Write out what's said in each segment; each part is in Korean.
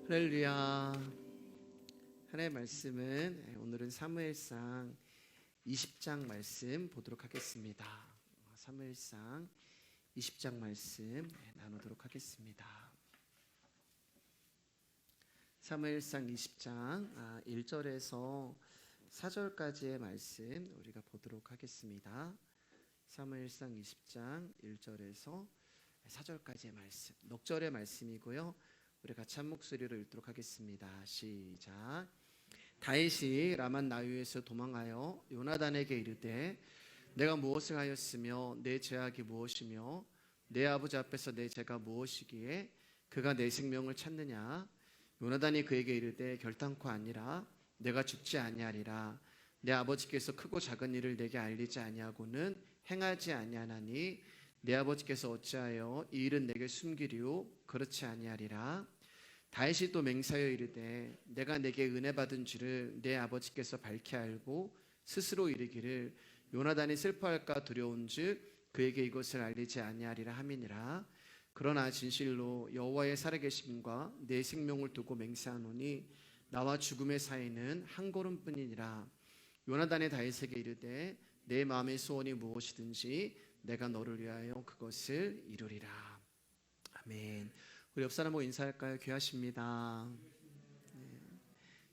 할렐루야. 하나님의 말씀은 오늘은 사무엘상 20장 말씀 보도록 하겠습니다. 사무엘상 20장 말씀 나누도록 하겠습니다. 사무엘상 20장 1절에서 4절까지의 말씀 우리가 보도록 하겠습니다. 사무엘상 20장 1절에서 4절까지의 말씀, 넉절의 말씀이고요. 우리 같이 한 목소리로 읽도록 하겠습니다. 시작. 다윗이 라만 나유에서 도망하여 요나단에게 이르되 내가 무엇을 하였으며 내 죄악이 무엇이며 내 아버지 앞에서 내 죄가 무엇이기에 그가 내 생명을 찾느냐. 요나단이 그에게 이르되 결단코 아니라 내가 죽지 아니하리라. 내 아버지께서 크고 작은 일을 내게 알리지 아니하고는 행하지 아니하나니 내 아버지께서 어찌하여 이 일은 내게 숨기리요 그렇지 아니하리라. 다윗이 또 맹세하여 이르되 내가 내게 은혜 받은 줄을 내 아버지께서 밝히 알고 스스로 이르기를 요나단이 슬퍼할까 두려운즉 그에게 이것을 알리지 아니하리라 함이니라. 그러나 진실로 여호와의 살아계심과 내 생명을 두고 맹세하노니 나와 죽음의 사이는 한 걸음뿐이니라. 요나단이 다윗에게 이르되 내 마음의 소원이 무엇이든지 내가 너를 위하여 그것을 이루리라. 아멘. 우리 옆 사람하고 인사할까요? 귀하십니다.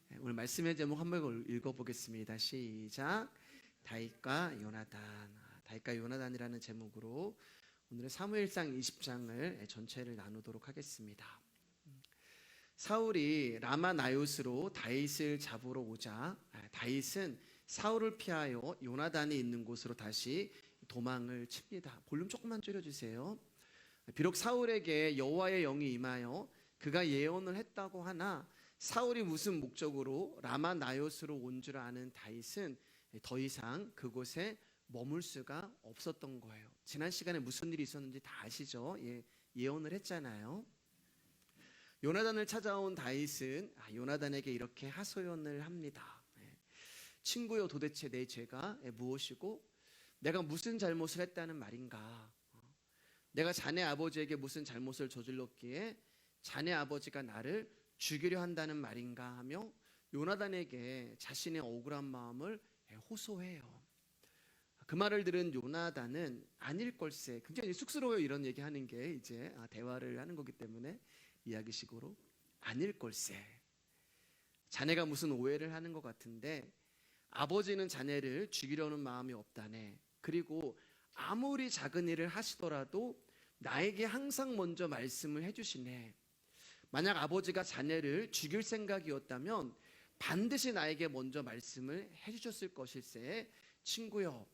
네. 오늘 말씀의 제목 한번 읽어보겠습니다. 시작. 다윗과 요나단. 다윗과 요나단이라는 제목으로 오늘은 사무엘상 20장을 전체를 나누도록 하겠습니다. 사울이 라마 나요스로 다윗을 잡으러 오자 다윗은 사울을 피하여 요나단이 있는 곳으로 다시 도망을 칩니다. 볼륨 조금만 줄여주세요. 비록 사울에게 여호와의 영이 임하여 그가 예언을 했다고 하나 사울이 무슨 목적으로 라마 나요스로 온 줄 아는 다윗은 더 이상 그곳에 머물 수가 없었던 거예요. 지난 시간에 무슨 일이 있었는지 다 아시죠? 예언을 했잖아요. 요나단을 찾아온 다윗은 요나단에게 이렇게 하소연을 합니다. 친구여, 도대체 내 죄가 무엇이고 내가 무슨 잘못을 했다는 말인가? 내가 자네 아버지에게 무슨 잘못을 저질렀기에 자네 아버지가 나를 죽이려 한다는 말인가 하며 요나단에게 자신의 억울한 마음을 호소해요. 그 말을 들은 요나단은 아닐 걸세, 굉장히 쑥스러워요. 이런 얘기하는 게 이제 대화를 하는 거기 때문에 이야기식으로 아닐 걸세. 자네가 무슨 오해를 하는 것 같은데 아버지는 자네를 죽이려는 마음이 없다네. 그리고 아무리 작은 일을 하시더라도 나에게 항상 먼저 말씀을 해주시네. 만약 아버지가 자네를 죽일 생각이었다면 반드시 나에게 먼저 말씀을 해주셨을 것일세. 친구여,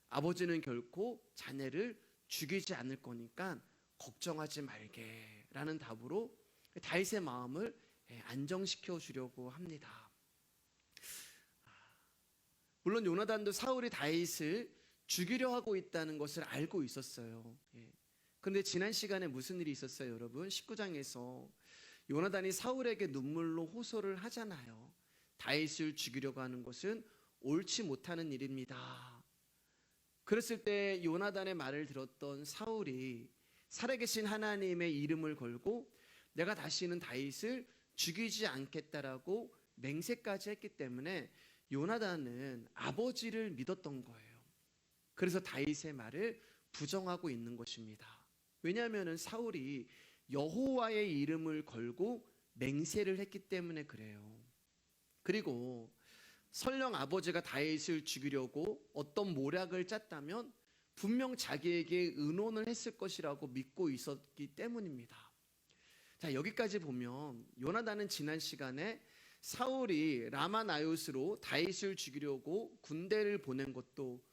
아버지는 결코 자네를 죽이지 않을 거니까 걱정하지 말게 라는 답으로 다윗의 마음을 안정시켜 주려고 합니다. 물론 요나단도 사울이 다윗을 죽이려 하고 있다는 것을 알고 있었어요. 그런데 지난 시간에 무슨 일이 있었어요, 여러분? 19장에서 요나단이 사울에게 눈물로 호소를 하잖아요. 다윗을 죽이려고 하는 것은 옳지 못하는 일입니다. 그랬을 때 요나단의 말을 들었던 사울이 살아계신 하나님의 이름을 걸고 내가 다시는 다윗을 죽이지 않겠다라고 맹세까지 했기 때문에 요나단은 아버지를 믿었던 거예요. 그래서 다윗의 말을 부정하고 있는 것입니다. 왜냐하면 사울이 여호와의 이름을 걸고 맹세를 했기 때문에 그래요. 그리고 설령 아버지가 다윗을 죽이려고 어떤 모략을 짰다면 분명 자기에게 의논을 했을 것이라고 믿고 있었기 때문입니다. 자, 여기까지 보면 요나단은 지난 시간에 사울이 라마 나요스로 다윗을 죽이려고 군대를 보낸 것도,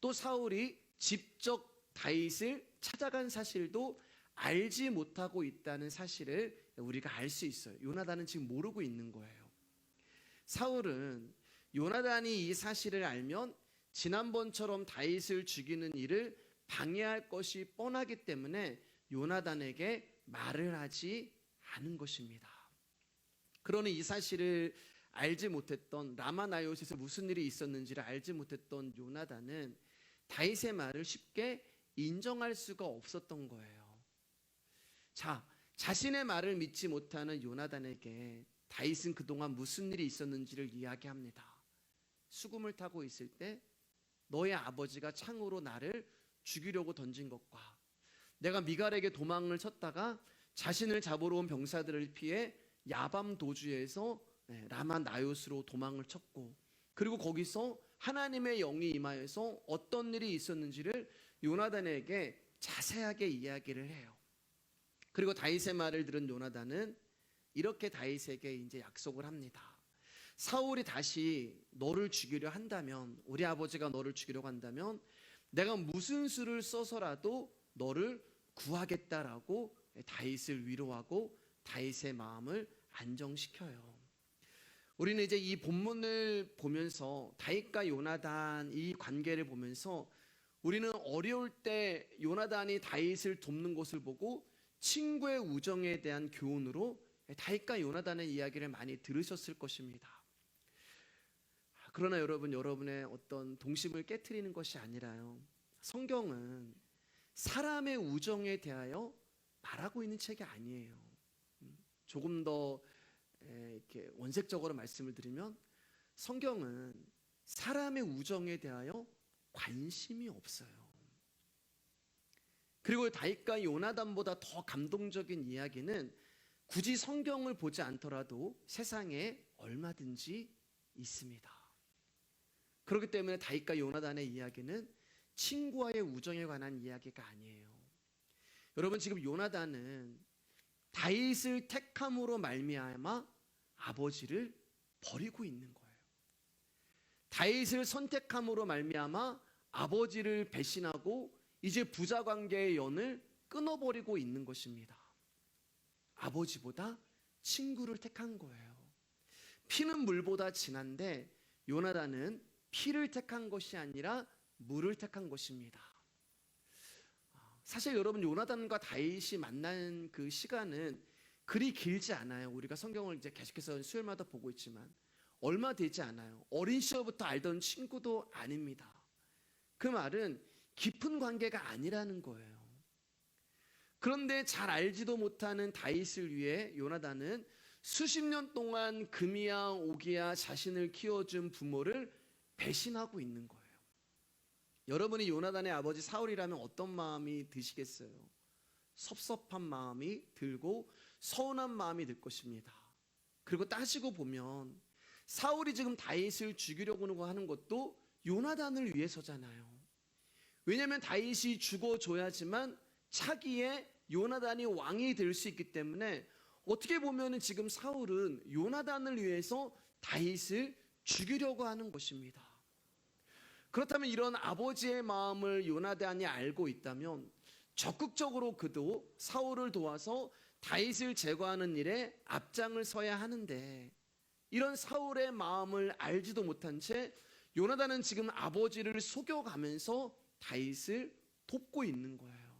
또 사울이 직접 다윗을 찾아간 사실도 알지 못하고 있다는 사실을 우리가 알 수 있어요. 요나단은 지금 모르고 있는 거예요. 사울은 요나단이 이 사실을 알면 지난번처럼 다윗을 죽이는 일을 방해할 것이 뻔하기 때문에 요나단에게 말을 하지 않은 것입니다. 그러니 이 사실을 알지 못했던, 라마 나요스에서 무슨 일이 있었는지를 알지 못했던 요나단은 다윗의 말을 쉽게 인정할 수가 없었던 거예요. 자, 자신의 말을 믿지 못하는 요나단에게 다윗은 그동안 무슨 일이 있었는지를 이야기합니다. 수금을 타고 있을 때 너의 아버지가 창으로 나를 죽이려고 던진 것과 내가 미갈에게 도망을 쳤다가 자신을 잡으러 온 병사들을 피해 야밤 도주에서 라마 나요스로 도망을 쳤고, 그리고 거기서 하나님의 영이 임하여서 어떤 일이 있었는지를 요나단에게 자세하게 이야기를 해요. 그리고 다윗의 말을 들은 요나단은 이렇게 다윗에게 이제 약속을 합니다. 사울이 다시 너를 죽이려 한다면, 우리 아버지가 너를 죽이려고 한다면 내가 무슨 수를 써서라도 너를 구하겠다라고 다윗을 위로하고 다윗의 마음을 안정시켜요. 우리는 이제 이 본문을 보면서 다윗과 요나단 이 관계를 보면서 우리는 어려울 때 요나단이 다윗을 돕는 것을 보고 친구의 우정에 대한 교훈으로 다윗과 요나단의 이야기를 많이 들으셨을 것입니다. 그러나 여러분, 여러분의 어떤 동심을 깨트리는 것이 아니라요, 성경은 사람의 우정에 대하여 말하고 있는 책이 아니에요. 조금 더 이렇게 원색적으로 말씀을 드리면 성경은 사람의 우정에 대하여 관심이 없어요. 그리고 다윗과 요나단보다 더 감동적인 이야기는 굳이 성경을 보지 않더라도 세상에 얼마든지 있습니다. 그렇기 때문에 다윗과 요나단의 이야기는 친구와의 우정에 관한 이야기가 아니에요. 여러분, 지금 요나단은 다윗을 택함으로 말미암아 아버지를 버리고 있는 거예요. 다윗을 선택함으로 말미암아 아버지를 배신하고 이제 부자 관계의 연을 끊어버리고 있는 것입니다. 아버지보다 친구를 택한 거예요. 피는 물보다 진한데 요나단은 피를 택한 것이 아니라 물을 택한 것입니다. 사실 여러분, 요나단과 다윗이 만난 그 시간은 그리 길지 않아요. 우리가 성경을 이제 계속해서 수요일마다 보고 있지만 얼마 되지 않아요. 어린 시절부터 알던 친구도 아닙니다. 그 말은 깊은 관계가 아니라는 거예요. 그런데 잘 알지도 못하는 다윗을 위해 요나단은 수십 년 동안 금이야 오기야 자신을 키워준 부모를 배신하고 있는 거예요. 여러분이 요나단의 아버지 사울이라면 어떤 마음이 드시겠어요? 섭섭한 마음이 들고 서운한 마음이 들 것입니다. 그리고 따지고 보면 사울이 지금 다윗을 죽이려고 하는 것도 요나단을 위해서잖아요. 왜냐하면 다윗이 죽어줘야지만 차기에 요나단이 왕이 될 수 있기 때문에 어떻게 보면 지금 사울은 요나단을 위해서 다윗을 죽이려고 하는 것입니다. 그렇다면 이런 아버지의 마음을 요나단이 알고 있다면 적극적으로 그도 사울을 도와서 다윗을 제거하는 일에 앞장을 서야 하는데, 이런 사울의 마음을 알지도 못한 채 요나단은 지금 아버지를 속여가면서 다윗을 돕고 있는 거예요.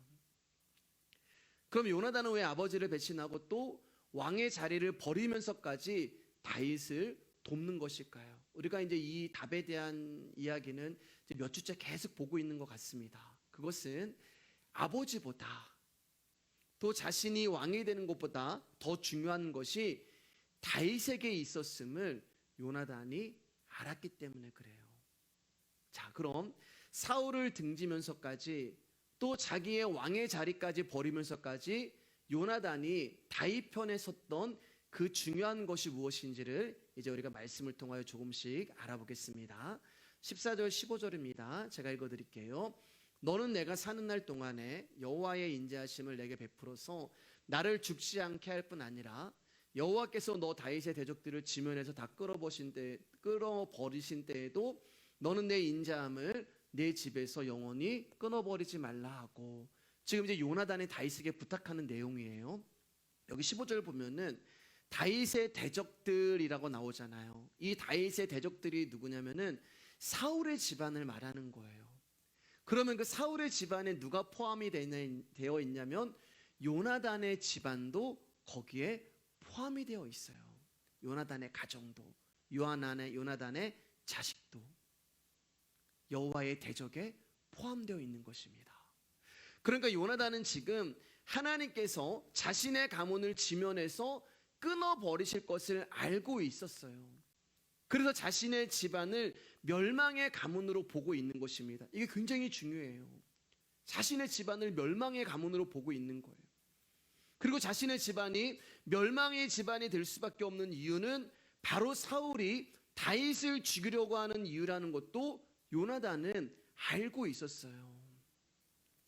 그럼 요나단은 왜 아버지를 배신하고 또 왕의 자리를 버리면서까지 다윗을 돕는 것일까요? 우리가 이제 이 답에 대한 이야기는 이제 몇 주째 계속 보고 있는 것 같습니다. 그것은 아버지보다 또 자신이 왕이 되는 것보다 더 중요한 것이 다윗에게 있었음을 요나단이 알았기 때문에 그래요. 자, 그럼 사울을 등지면서까지 또 자기의 왕의 자리까지 버리면서까지 요나단이 다윗 편에 섰던 그 중요한 것이 무엇인지를 이제 우리가 말씀을 통하여 조금씩 알아보겠습니다. 14절 15절입니다. 제가 읽어드릴게요. 너는 내가 사는 날 동안에 여호와의 인자하심을 내게 베풀어서 나를 죽지 않게 할 뿐 아니라 여호와께서 너 다윗의 대적들을 지면에서 다 끌어버리신 때에도 너는 내 인자함을 내 집에서 영원히 끊어버리지 말라 하고, 지금 이제 요나단이 다윗에게 부탁하는 내용이에요. 여기 15절 보면은 다윗의 대적들이라고 나오잖아요. 이 다윗의 대적들이 누구냐면은 사울의 집안을 말하는 거예요. 그러면 그 사울의 집안에 누가 포함이 되어 있냐면 요나단의 집안도 거기에 포함이 되어 있어요. 요나단의 가정도, 요나단의 자식도 여호와의 대적에 포함되어 있는 것입니다. 그러니까 요나단은 지금 하나님께서 자신의 가문을 지면에서 끊어버리실 것을 알고 있었어요. 그래서 자신의 집안을 멸망의 가문으로 보고 있는 것입니다. 이게 굉장히 중요해요. 자신의 집안을 멸망의 가문으로 보고 있는 거예요. 그리고 자신의 집안이 멸망의 집안이 될 수밖에 없는 이유는 바로 사울이 다윗을 죽이려고 하는 이유라는 것도 요나단은 알고 있었어요.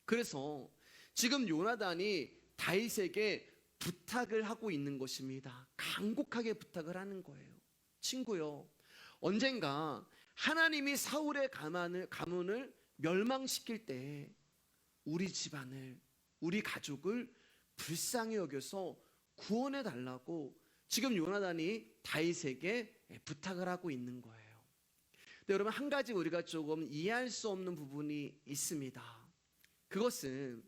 그래서 지금 요나단이 다윗에게 부탁을 하고 있는 것입니다. 간곡하게 부탁을 하는 거예요. 친구요, 언젠가 하나님이 사울의 가문을 멸망시킬 때 우리 집안을, 우리 가족을 불쌍히 여겨서 구원해 달라고 지금 요나단이 다윗에게 부탁을 하고 있는 거예요. 근데 여러분, 한 가지 우리가 조금 이해할 수 없는 부분이 있습니다. 그것은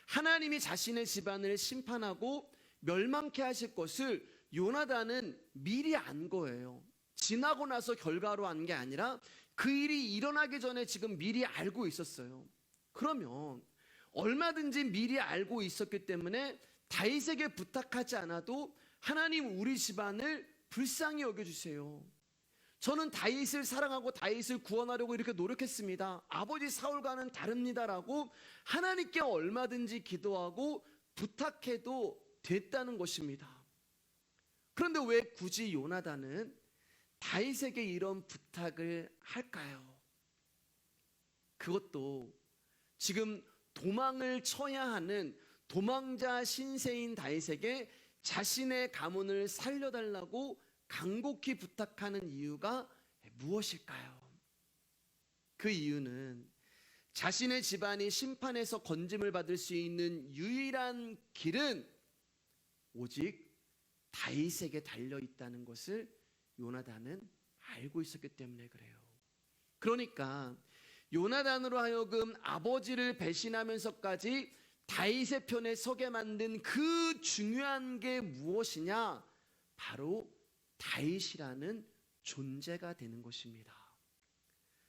하나님이 자신의 집안을 심판하고 멸망케 하실 것을 요나단은 미리 안 거예요. 지나고 나서 결과로 안 게 아니라 그 일이 일어나기 전에 지금 미리 알고 있었어요. 그러면 얼마든지 미리 알고 있었기 때문에 다윗에게 부탁하지 않아도 하나님, 우리 집안을 불쌍히 여겨주세요. 저는 다윗을 사랑하고 다윗을 구원하려고 이렇게 노력했습니다. 아버지 사울과는 다릅니다라고 하나님께 얼마든지 기도하고 부탁해도 됐다는 것입니다. 그런데 왜 굳이 요나단은 다윗에게 이런 부탁을 할까요? 그것도 지금 도망을 쳐야 하는 도망자 신세인 다윗에게 자신의 가문을 살려달라고 간곡히 부탁하는 이유가 무엇일까요? 그 이유는 자신의 집안이 심판에서 건짐을 받을 수 있는 유일한 길은 오직 다윗에게 달려 있다는 것을 요나단은 알고 있었기 때문에 그래요. 그러니까 요나단으로 하여금 아버지를 배신하면서까지 다윗의 편에 서게 만든 그 중요한 게 무엇이냐? 바로 다윗이라는 존재가 되는 것입니다.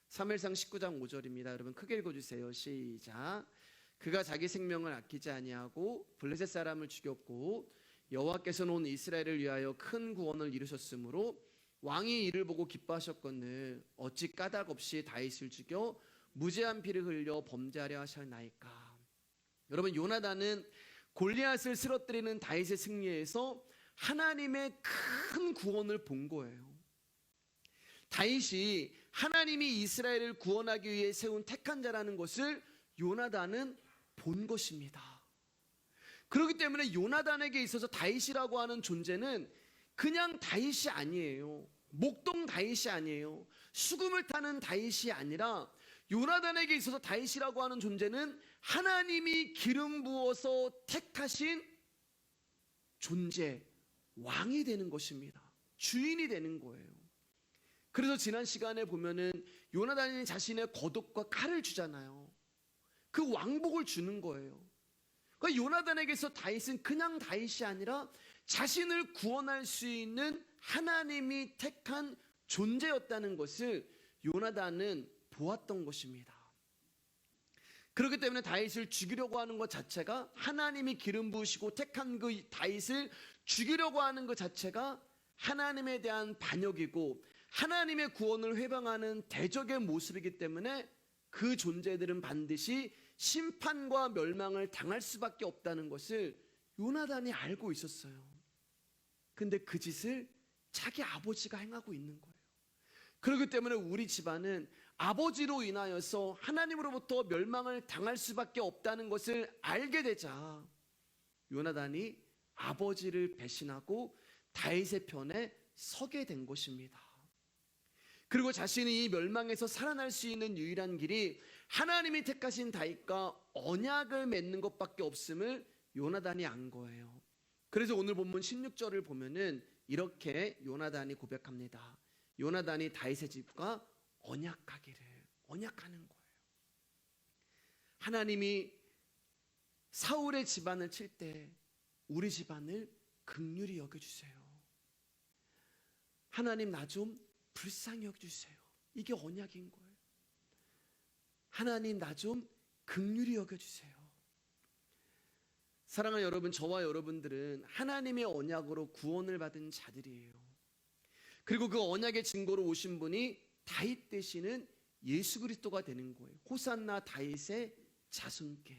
사무엘상 19장 5절입니다. 여러분 크게 읽어주세요. 시작. 그가 자기 생명을 아끼지 아니하고 블레셋 사람을 죽였고 여호와께서는 온 이스라엘을 위하여 큰 구원을 이루셨으므로 왕이 이를 보고 기뻐하셨거늘 어찌 까닭 없이 다윗을 죽여 무죄한 피를 흘려 범죄하려 하셨나이까. 여러분, 요나단은 골리앗을 쓰러뜨리는 다윗의 승리에서 하나님의 큰 구원을 본 거예요. 다윗이 하나님이 이스라엘을 구원하기 위해 세운 택한 자라는 것을 요나단은 본 것입니다. 그렇기 때문에 요나단에게 있어서 다윗이라고 하는 존재는 그냥 다윗이 아니에요. 목동 다윗이 아니에요. 수금을 타는 다윗이 아니라 요나단에게 있어서 다윗이라고 하는 존재는 하나님이 기름 부어서 택하신 존재, 왕이 되는 것입니다. 주인이 되는 거예요. 그래서 지난 시간에 보면은 요나단이 자신의 겉옷과 칼을 주잖아요. 그 왕복을 주는 거예요. 그러니까 요나단에게서 다윗은 그냥 다윗이 아니라 자신을 구원할 수 있는 하나님이 택한 존재였다는 것을 요나단은 보았던 것입니다. 그렇기 때문에 다윗을 죽이려고 하는 것 자체가, 하나님이 기름 부으시고 택한 그 다윗을 죽이려고 하는 것 자체가 하나님에 대한 반역이고 하나님의 구원을 회방하는 대적의 모습이기 때문에 그 존재들은 반드시 심판과 멸망을 당할 수밖에 없다는 것을 요나단이 알고 있었어요. 근데 그 짓을 자기 아버지가 행하고 있는 거예요. 그렇기 때문에 우리 집안은 아버지로 인하여서 하나님으로부터 멸망을 당할 수밖에 없다는 것을 알게 되자 요나단이 아버지를 배신하고 다윗의 편에 서게 된 것입니다. 그리고 자신이 이 멸망에서 살아날 수 있는 유일한 길이 하나님이 택하신 다윗과 언약을 맺는 것밖에 없음을 요나단이 안 거예요. 그래서 오늘 본문 16절을 보면은 이렇게 요나단이 고백합니다. 요나단이 다윗의 집과 언약하는 거예요. 하나님이 사울의 집안을 칠 때 우리 집안을 긍휼히 여겨주세요. 하나님, 나 좀 불쌍히 여겨주세요. 이게 언약인 거예요. 하나님, 나 좀 긍휼히 여겨주세요. 사랑하는 여러분, 저와 여러분들은 하나님의 언약으로 구원을 받은 자들이에요. 그리고 그 언약의 증거로 오신 분이 다윗 되시는 예수 그리스도가 되는 거예요. 호산나 다윗의 자손께.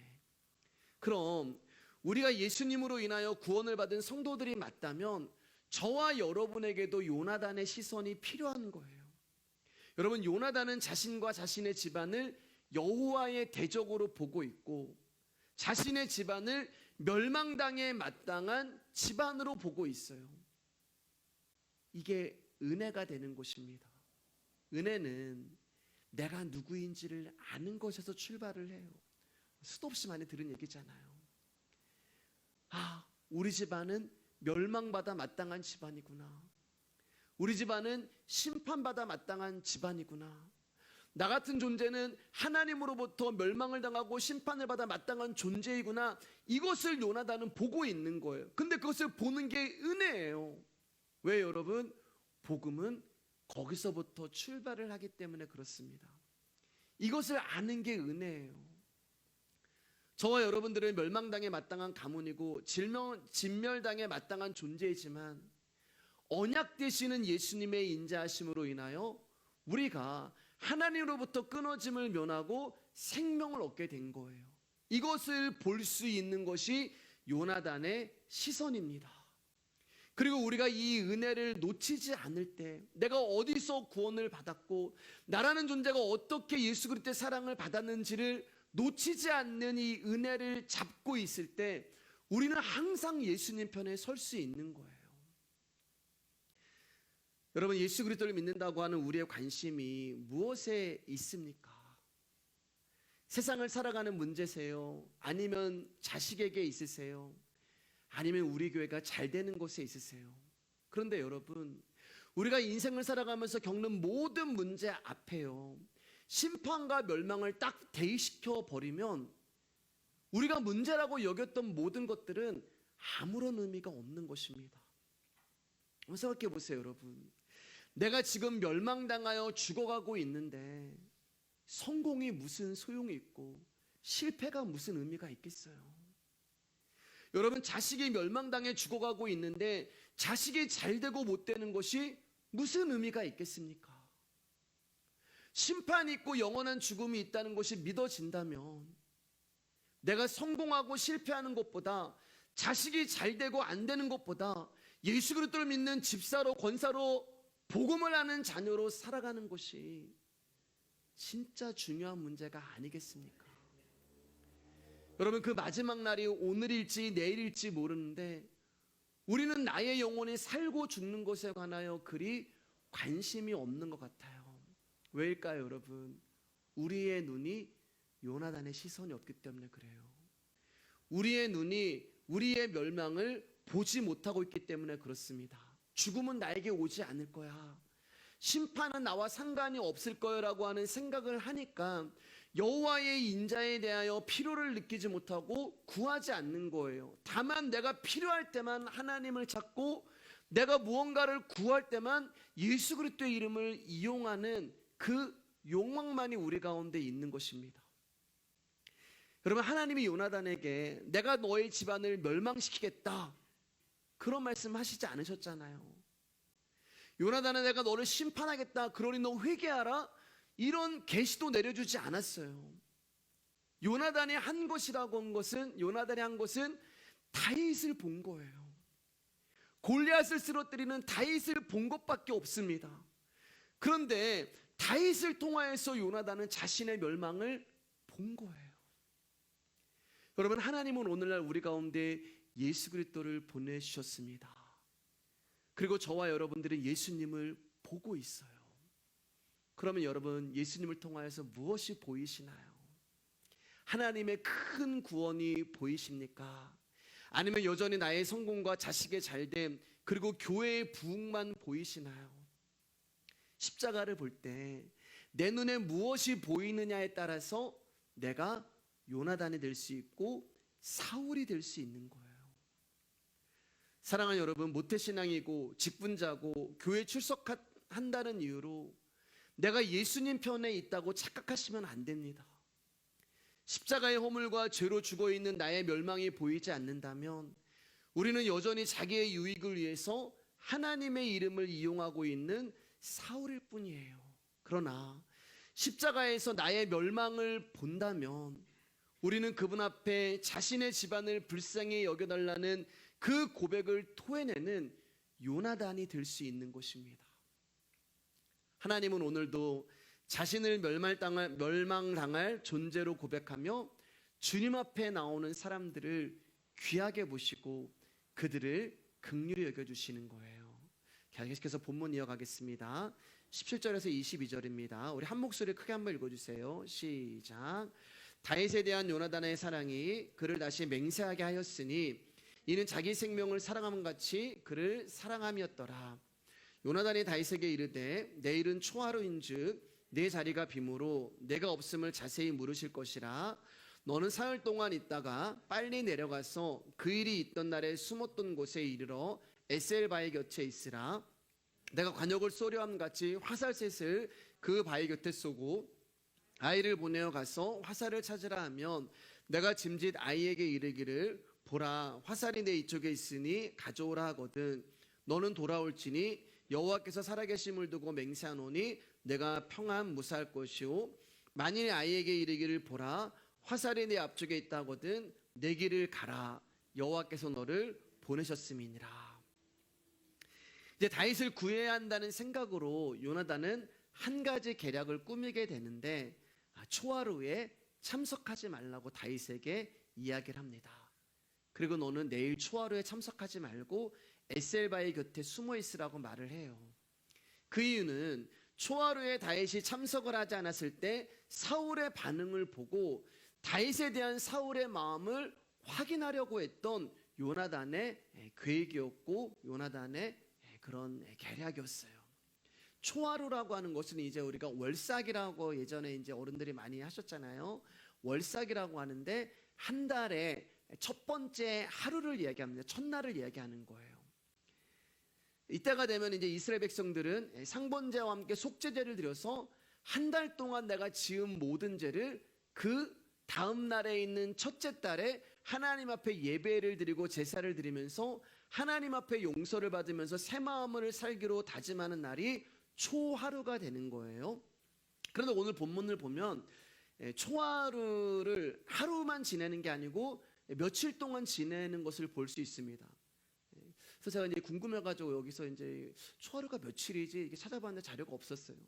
그럼 우리가 예수님으로 인하여 구원을 받은 성도들이 맞다면 저와 여러분에게도 요나단의 시선이 필요한 거예요. 여러분, 요나단은 자신과 자신의 집안을 여호와의 대적으로 보고 있고 자신의 집안을 멸망당에 마땅한 집안으로 보고 있어요. 이게 은혜가 되는 것입니다. 은혜는 내가 누구인지를 아는 것에서 출발을 해요. 수도 없이 많이 들은 얘기잖아요. 우리 집안은 멸망받아 마땅한 집안이구나. 우리 집안은 심판받아 마땅한 집안이구나. 나 같은 존재는 하나님으로부터 멸망을 당하고 심판을 받아 마땅한 존재이구나. 이것을 요나단은 보고 있는 거예요. 근데 그것을 보는 게 은혜예요. 왜 여러분? 복음은 거기서부터 출발을 하기 때문에 그렇습니다. 이것을 아는 게 은혜예요. 저와 여러분들은 멸망당에 마땅한 가문이고 진멸당에 마땅한 존재이지만 언약 되시는 예수님의 인자하심으로 인하여 우리가 하나님으로부터 끊어짐을 면하고 생명을 얻게 된 거예요. 이것을 볼 수 있는 것이 요나단의 시선입니다. 그리고 우리가 이 은혜를 놓치지 않을 때, 내가 어디서 구원을 받았고 나라는 존재가 어떻게 예수 그리스도의 사랑을 받았는지를 놓치지 않는 이 은혜를 잡고 있을 때 우리는 항상 예수님 편에 설 수 있는 거예요. 여러분, 예수 그리스도를 믿는다고 하는 우리의 관심이 무엇에 있습니까? 세상을 살아가는 문제세요? 아니면 자식에게 있으세요? 아니면 우리 교회가 잘 되는 곳에 있으세요? 그런데 여러분, 우리가 인생을 살아가면서 겪는 모든 문제 앞에요, 심판과 멸망을 딱 대입시켜 버리면 우리가 문제라고 여겼던 모든 것들은 아무런 의미가 없는 것입니다. 한번 생각해 보세요, 여러분. 내가 지금 멸망당하여 죽어가고 있는데 성공이 무슨 소용이 있고 실패가 무슨 의미가 있겠어요? 여러분, 자식이 멸망당해 죽어가고 있는데 자식이 잘 되고 못 되는 것이 무슨 의미가 있겠습니까? 심판이 있고 영원한 죽음이 있다는 것이 믿어진다면 내가 성공하고 실패하는 것보다, 자식이 잘 되고 안 되는 것보다 예수 그리스도를 믿는 집사로, 권사로, 복음을 하는 자녀로 살아가는 것이 진짜 중요한 문제가 아니겠습니까? 여러분, 그 마지막 날이 오늘일지 내일일지 모르는데 우리는 나의 영혼이 살고 죽는 것에 관하여 그리 관심이 없는 것 같아요. 왜일까요, 여러분? 우리의 눈이 요나단의 시선이 없기 때문에 그래요. 우리의 눈이 우리의 멸망을 보지 못하고 있기 때문에 그렇습니다. 죽음은 나에게 오지 않을 거야, 심판은 나와 상관이 없을 거라고 하는 생각을 하니까 여호와의 인자에 대하여 필요를 느끼지 못하고 구하지 않는 거예요. 다만 내가 필요할 때만 하나님을 찾고 내가 무언가를 구할 때만 예수 그리스도의 이름을 이용하는 그 욕망만이 우리 가운데 있는 것입니다. 여러분, 하나님이 요나단에게 내가 너의 집안을 멸망시키겠다 그런 말씀 하시지 않으셨잖아요. 요나단은 내가 너를 심판하겠다, 그러니 너 회개하라, 이런 계시도 내려주지 않았어요. 요나단이 한 것은 다윗을 본 거예요. 골리앗을 쓰러뜨리는 다윗을 본 것밖에 없습니다. 그런데 다윗을 통하여서 요나단은 자신의 멸망을 본 거예요. 여러분, 하나님은 오늘날 우리 가운데 예수 그리스도를 보내주셨습니다. 그리고 저와 여러분들은 예수님을 보고 있어요. 그러면 여러분, 예수님을 통하여서 무엇이 보이시나요? 하나님의 큰 구원이 보이십니까? 아니면 여전히 나의 성공과 자식의 잘됨, 그리고 교회의 부흥만 보이시나요? 십자가를 볼 때 내 눈에 무엇이 보이느냐에 따라서 내가 요나단이 될 수 있고 사울이 될 수 있는 거예요. 사랑하는 여러분, 모태신앙이고 직분자고 교회 출석한다는 이유로 내가 예수님 편에 있다고 착각하시면 안 됩니다. 십자가의 허물과 죄로 죽어있는 나의 멸망이 보이지 않는다면 우리는 여전히 자기의 유익을 위해서 하나님의 이름을 이용하고 있는 사울일 뿐이에요. 그러나 십자가에서 나의 멸망을 본다면 우리는 그분 앞에 자신의 집안을 불쌍히 여겨달라는 그 고백을 토해내는 요나단이 될 수 있는 것입니다. 하나님은 오늘도 자신을 멸망당할 존재로 고백하며 주님 앞에 나오는 사람들을 귀하게 보시고 그들을 긍휼히 여겨주시는 거예요. 계속해서 본문 이어가겠습니다. 17절에서 22절입니다. 우리 한 목소리 크게 한번 읽어주세요. 시작. 다윗에 대한 요나단의 사랑이 그를 다시 맹세하게 하였으니 이는 자기 생명을 사랑함 같이 그를 사랑함이었더라. 요나단이 다윗에게 이르되 내일은 초하루인즉 내 자리가 빔으로 내가 없음을 자세히 물으실 것이라. 너는 사흘 동안 있다가 빨리 내려가서 그 일이 있던 날에 숨었던 곳에 이르러 에셀 바위 곁에 있으라. 내가 관역을 쏘려함 같이 화살셋을 그 바위 곁에 쏘고 아이를 보내어 가서 화살을 찾으라 하면 내가 짐짓 아이에게 이르기를 보라 화살이 내 이쪽에 있으니 가져오라 하거든. 너는 돌아올지니 여호와께서 살아계심을 두고 맹세하노니 내가 평안 무사할 것이요 만일 아이에게 이르기를 보라 화살이 내 앞쪽에 있다 하거든 내 길을 가라 여호와께서 너를 보내셨음이니라. 이제 다윗을 구해야 한다는 생각으로 요나단은 한 가지 계략을 꾸미게 되는데 초하루에 참석하지 말라고 다윗에게 이야기를 합니다. 그리고 너는 내일 초하루에 참석하지 말고 에셀바의 곁에 숨어 있으라고 말을 해요. 그 이유는 초하루에 다윗이 참석을 하지 않았을 때 사울의 반응을 보고 다윗에 대한 사울의 마음을 확인하려고 했던 요나단의 계획이었고 요나단의 그런 계략이었어요. 초하루라고 하는 것은 이제 우리가 월삭이라고 예전에 이제 어른들이 많이 하셨잖아요. 월삭이라고 하는데 한 달에 첫 번째 하루를 이야기합니다. 첫날을 이야기하는 거예요. 이때가 되면 이제 이스라엘 백성들은 상번제와 함께 속죄제를 드려서 한 달 동안 내가 지은 모든 죄를 그 다음 날에 있는 첫째 달에 하나님 앞에 예배를 드리고 제사를 드리면서 하나님 앞에 용서를 받으면서 새 마음을 살기로 다짐하는 날이 초하루가 되는 거예요. 그런데 오늘 본문을 보면 초하루를 하루만 지내는 게 아니고 며칠 동안 지내는 것을 볼 수 있습니다. 그래서 제가 이제 궁금해가지고 여기서 이제 초하루가 며칠이지 이게 찾아봤는데 자료가 없었어요.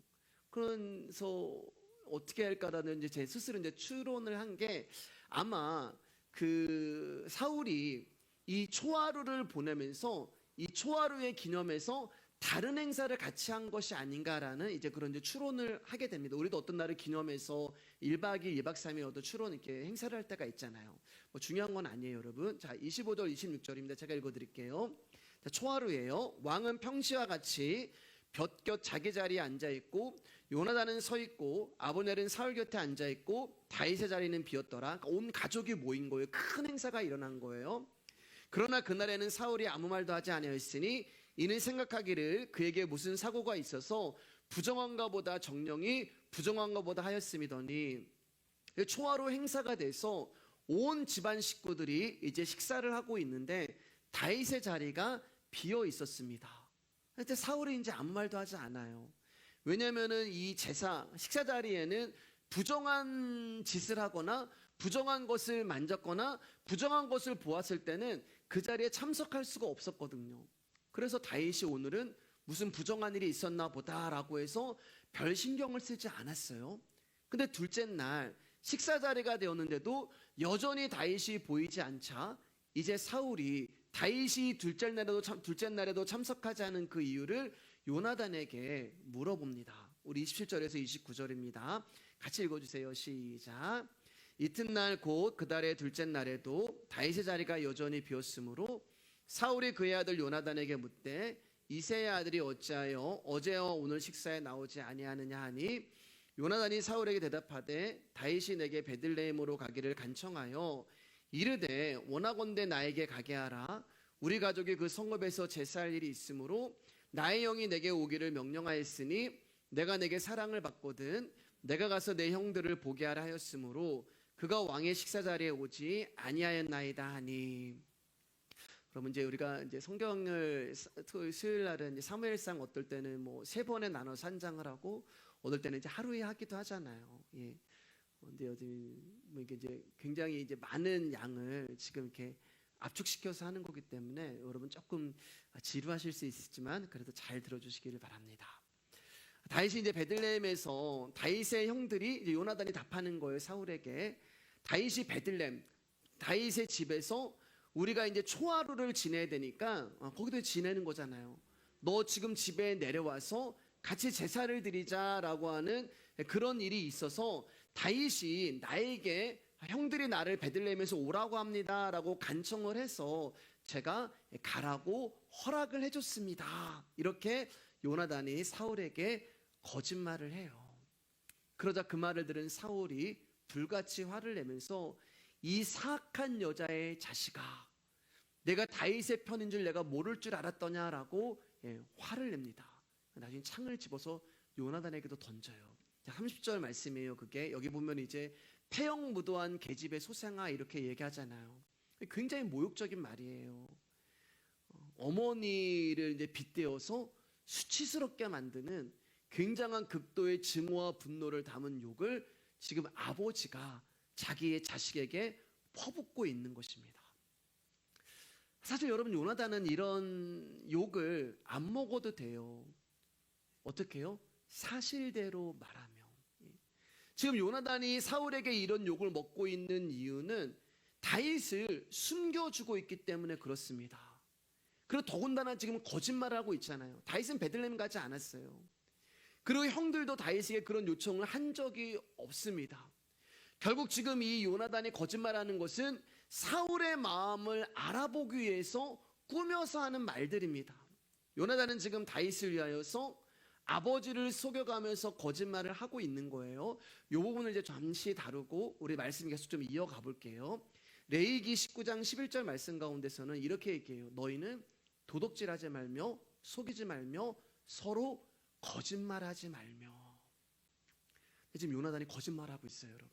그래서 어떻게 할까라는 이제 제 스스로 이제 추론을 한 게 아마 그 사울이 이 초하루를 보내면서 이 초하루의 기념해서 다른 행사를 같이 한 것이 아닌가라는 이제 그런 이제 추론을 하게 됩니다. 우리도 어떤 날을 기념해서 1박 2일, 2박 3일 어떤 추론 이렇게 행사를 할 때가 있잖아요. 뭐 중요한 건 아니에요, 여러분. 자, 25절, 26절입니다. 제가 읽어드릴게요. 자, 초하루예요. 왕은 평시와 같이 볕곁 자기 자리에 앉아 있고 요나단은 서 있고 아브넬은 사울 곁에 앉아 있고 다윗의 자리는 비었더라. 그러니까 온 가족이 모인 거예요. 큰 행사가 일어난 거예요. 그러나 그날에는 사울이 아무 말도 하지 아니하였으니 이는 생각하기를 그에게 무슨 사고가 있어서 부정한가 보다 정령이 부정한가 보다 하였음이더니 초하루 행사가 돼서 온 집안 식구들이 이제 식사를 하고 있는데 다윗의 자리가 비어 있었습니다. 그때 사울이 이제 아무 말도 하지 않아요. 왜냐하면은 이 제사 식사 자리에는 부정한 짓을 하거나 부정한 것을 만졌거나 부정한 것을 보았을 때는 그 자리에 참석할 수가 없었거든요. 그래서 다윗이 오늘은 무슨 부정한 일이 있었나 보다라고 해서 별 신경을 쓰지 않았어요. 근데 둘째 날 식사 자리가 되었는데도 여전히 다윗이 보이지 않자 이제 사울이 다윗이 둘째 날에도 참석하지 않은 그 이유를 요나단에게 물어봅니다. 우리 27절에서 29절입니다. 같이 읽어주세요. 시작. 이튿날 곧 그 달의 둘째 날에도 다윗의 자리가 여전히 비었으므로 사울이 그의 아들 요나단에게 묻되 이새의 아들이 어찌하여 어제와 오늘 식사에 나오지 아니하느냐 하니 요나단이 사울에게 대답하되 다윗이 내게 베들레헴으로 가기를 간청하여 이르되 원하건대 나에게 가게 하라. 우리 가족이 그 성읍에서 제사할 일이 있으므로 나의 영이 내게 오기를 명령하였으니 내가 내게 사랑을 받거든 내가 가서 내 형들을 보게 하라 하였으므로 그가 왕의 식사 자리에 오지 아니하였나이다 하니. 그러면 이제 우리가 이제 성경을 수요일 날은 이제 사무엘상 어떨 때는 뭐 3번에 나눠서 한 장을 하고 어떨 때는 이제 하루에 하기도 하잖아요. 예. 근데 요즘 뭐 이게 이제 굉장히 이제 많은 양을 지금 이렇게 압축시켜서 하는 거기 때문에 여러분 조금 지루하실 수 있지만 그래도 잘 들어주시기를 바랍니다. 다윗이 이제 베들레헴에서 다윗의 형들이 이제 요나단이 답하는 거예요. 사울에게. 다윗이 베들레헴, 다윗의 집에서 우리가 이제 초하루를 지내야 되니까 거기도 지내는 거잖아요. 너 지금 집에 내려와서 같이 제사를 드리자라고 하는 그런 일이 있어서 다윗이 나에게 형들이 나를 베들레헴에서 오라고 합니다라고 간청을 해서 제가 가라고 허락을 해줬습니다. 이렇게 요나단이 사울에게 거짓말을 해요. 그러자 그 말을 들은 사울이 불같이 화를 내면서 이 사악한 여자의 자식아, 내가 다윗의 편인 줄 내가 모를 줄 알았더냐라고 화를 냅니다. 나중에 창을 집어서 요나단에게도 던져요. 30절 말씀이에요. 그게 여기 보면 이제 폐역무도한 계집의 소생아 이렇게 얘기하잖아요. 굉장히 모욕적인 말이에요. 어머니를 이제 빗대어서 수치스럽게 만드는 굉장한 극도의 증오와 분노를 담은 욕을 지금 아버지가 자기의 자식에게 퍼붓고 있는 것입니다. 사실 여러분 요나단은 이런 욕을 안 먹어도 돼요. 어떻게 해요? 사실대로 말하며. 지금 요나단이 사울에게 이런 욕을 먹고 있는 이유는 다윗을 숨겨주고 있기 때문에 그렇습니다. 그리고 더군다나 지금 거짓말을 하고 있잖아요. 다윗은 베들레헴 가지 않았어요. 그리고 형들도 다윗에게 그런 요청을 한 적이 없습니다. 결국 지금 이 요나단이 거짓말하는 것은 사울의 마음을 알아보기 위해서 꾸며서 하는 말들입니다. 요나단은 지금 다윗을 위하여서 아버지를 속여가면서 거짓말을 하고 있는 거예요. 이 부분을 이제 잠시 다루고 우리 말씀 계속 좀 이어가 볼게요. 레위기 19장 11절 말씀 가운데서는 이렇게 얘기해요. 너희는 도둑질하지 말며 속이지 말며 서로 거짓말하지 말며. 지금 요나단이 거짓말하고 있어요, 여러분.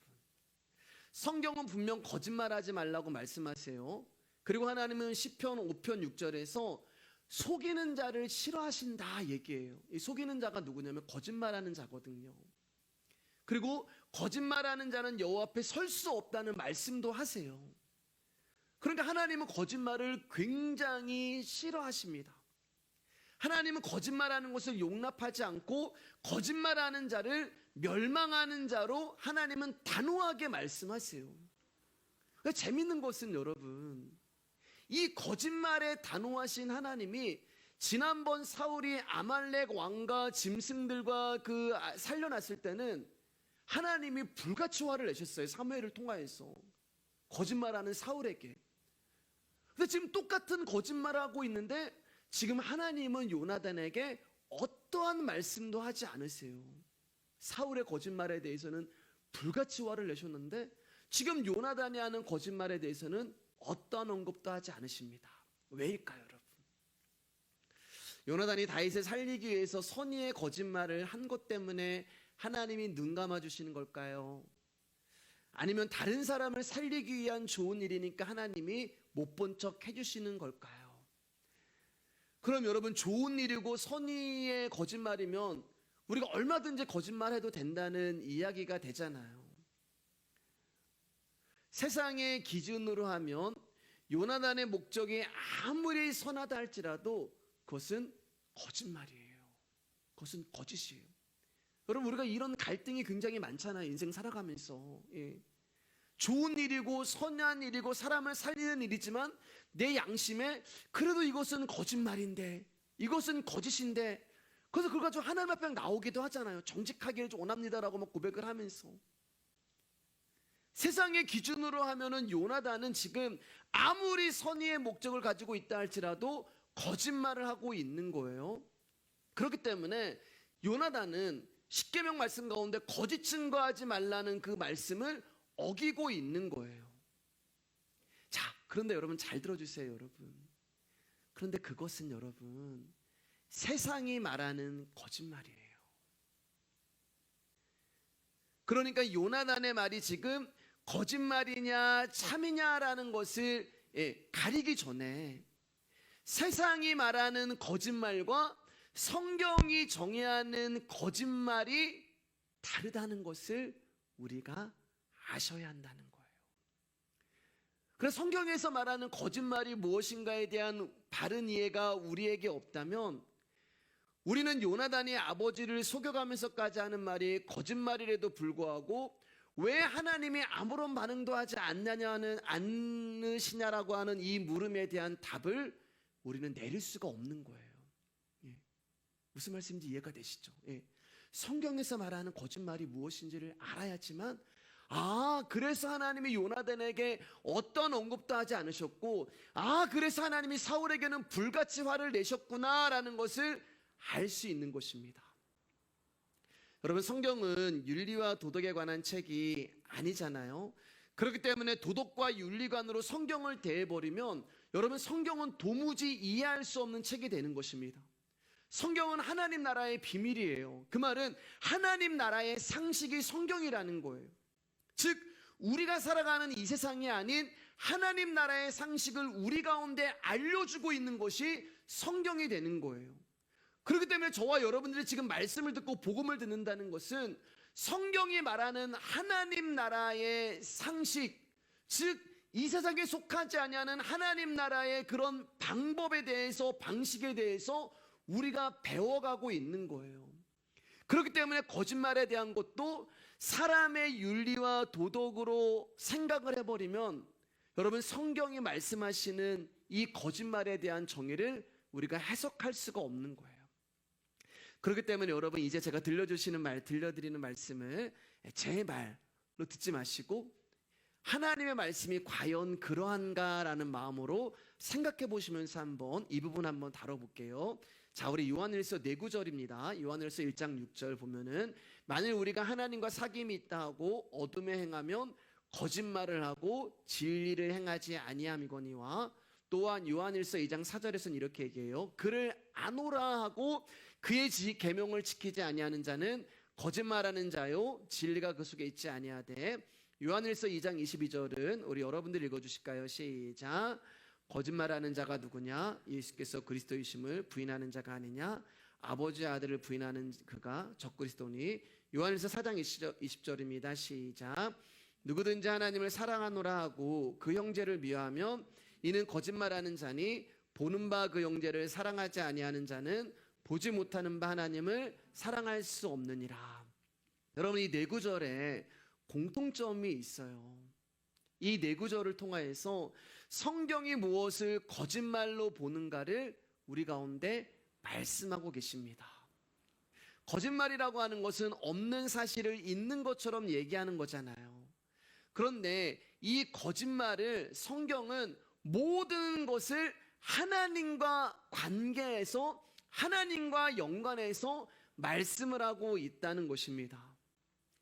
성경은 분명 거짓말하지 말라고 말씀하세요. 그리고 하나님은 시편 5편 6절에서 속이는 자를 싫어하신다 얘기해요. 이 속이는 자가 누구냐면 거짓말하는 자거든요. 그리고 거짓말하는 자는 여호와 앞에 설 수 없다는 말씀도 하세요. 그러니까 하나님은 거짓말을 굉장히 싫어하십니다. 하나님은 거짓말하는 것을 용납하지 않고 거짓말하는 자를 멸망하는 자로 하나님은 단호하게 말씀하세요. 그러니까 재밌는 것은 여러분, 이 거짓말에 단호하신 하나님이 지난번 사울이 아말렉 왕과 짐승들과 살려놨을 때는 하나님이 불같이 화를 내셨어요. 사무엘을 통하여서 거짓말하는 사울에게. 그래서 지금 똑같은 거짓말을 하고 있는데 지금 하나님은 요나단에게 어떠한 말씀도 하지 않으세요. 사울의 거짓말에 대해서는 불같이 화를 내셨는데 지금 요나단이 하는 거짓말에 대해서는 어떠한 언급도 하지 않으십니다. 왜일까요, 여러분? 요나단이 다윗을 살리기 위해서 선의의 거짓말을 한 것 때문에 하나님이 눈 감아 주시는 걸까요? 아니면 다른 사람을 살리기 위한 좋은 일이니까 하나님이 못 본 척 해주시는 걸까요? 그럼 여러분, 좋은 일이고 선의의 거짓말이면 우리가 얼마든지 거짓말해도 된다는 이야기가 되잖아요. 세상의 기준으로 하면 요나단의 목적이 아무리 선하다 할지라도 그것은 거짓말이에요. 그것은 거짓이에요. 여러분, 우리가 이런 갈등이 굉장히 많잖아요. 인생 살아가면서. 좋은 일이고 선한 일이고 사람을 살리는 일이지만 내 양심에 그래도 이것은 거짓말인데, 이것은 거짓인데, 그래서 그걸 가지고 하나님 앞에 나오기도 하잖아요. 정직하기를 원합니다라고 막 고백을 하면서. 세상의 기준으로 하면은 요나단은 지금 아무리 선의의 목적을 가지고 있다 할지라도 거짓말을 하고 있는 거예요. 그렇기 때문에 요나단은 십계명 말씀 가운데 거짓 증거하지 말라는 그 말씀을 어기고 있는 거예요. 자, 그런데 여러분 잘 들어주세요, 여러분. 그런데 그것은 여러분 세상이 말하는 거짓말이에요. 그러니까 요나단의 말이 지금 거짓말이냐 참이냐라는 것을 가리기 전에 세상이 말하는 거짓말과 성경이 정의하는 거짓말이 다르다는 것을 우리가 아셔야 한다는 거예요. 그래서 성경에서 말하는 거짓말이 무엇인가에 대한 바른 이해가 우리에게 없다면 우리는 요나단이 아버지를 속여가면서까지 하는 말이 거짓말이라도 불구하고 왜 하나님이 아무런 반응도 하지 않으시냐라고 하는 이 물음에 대한 답을 우리는 내릴 수가 없는 거예요. 무슨 말씀인지 이해가 되시죠? 성경에서 말하는 거짓말이 무엇인지를 알아야지만 그래서 하나님이 요나단에게 어떤 언급도 하지 않으셨고 그래서 하나님이 사울에게는 불같이 화를 내셨구나라는 것을 알 수 있는 것입니다. 여러분, 성경은 윤리와 도덕에 관한 책이 아니잖아요. 그렇기 때문에 도덕과 윤리관으로 성경을 대해버리면 여러분, 성경은 도무지 이해할 수 없는 책이 되는 것입니다. 성경은 하나님 나라의 비밀이에요. 그 말은 하나님 나라의 상식이 성경이라는 거예요. 즉 우리가 살아가는 이 세상이 아닌 하나님 나라의 상식을 우리 가운데 알려주고 있는 것이 성경이 되는 거예요. 그렇기 때문에 저와 여러분들이 지금 말씀을 듣고 복음을 듣는다는 것은 성경이 말하는 하나님 나라의 상식, 즉 이 세상에 속하지 아니하는 하나님 나라의 그런 방법에 대해서, 방식에 대해서 우리가 배워가고 있는 거예요. 그렇기 때문에 거짓말에 대한 것도 사람의 윤리와 도덕으로 생각을 해버리면 여러분, 성경이 말씀하시는 이 거짓말에 대한 정의를 우리가 해석할 수가 없는 거예요. 그렇기 때문에 여러분, 이제 제가 들려드리는 말씀을 제 말로 듣지 마시고 하나님의 말씀이 과연 그러한가라는 마음으로 생각해 보시면서 한번 이 부분 한번 다뤄볼게요. 자, 우리 요한일서 4구절입니다. 요한일서 1장 6절 보면은 만일 우리가 하나님과 사귐이 있다 하고 어둠에 행하면 거짓말을 하고 진리를 행하지 아니함이거니와, 또한 요한일서 2장 4절에서는 이렇게 얘기해요. 그를 아노라 하고 그의 계명을 지키지 아니하는 자는 거짓말하는 자요 진리가 그 속에 있지 아니하되. 요한일서 2장 22절은 우리 여러분들 읽어주실까요? 시작. 거짓말하는 자가 누구냐? 예수께서 그리스도이심을 부인하는 자가 아니냐? 아버지의 아들을 부인하는 그가 적그리스도니. 요한일서 4장 20절입니다. 시작. 누구든지 하나님을 사랑하노라 하고 그 형제를 미워하면 이는 거짓말하는 자니, 보는 바 그 형제를 사랑하지 아니하는 자는 보지 못하는 바 하나님을 사랑할 수 없느니라. 여러분, 이 4구절에 공통점이 있어요. 이 4구절을 통하여서 성경이 무엇을 거짓말로 보는가를 우리 가운데 말씀하고 계십니다. 거짓말이라고 하는 것은 없는 사실을 있는 것처럼 얘기하는 거잖아요. 그런데 이 거짓말을 성경은 모든 것을 하나님과 관계해서, 하나님과 연관해서 말씀을 하고 있다는 것입니다.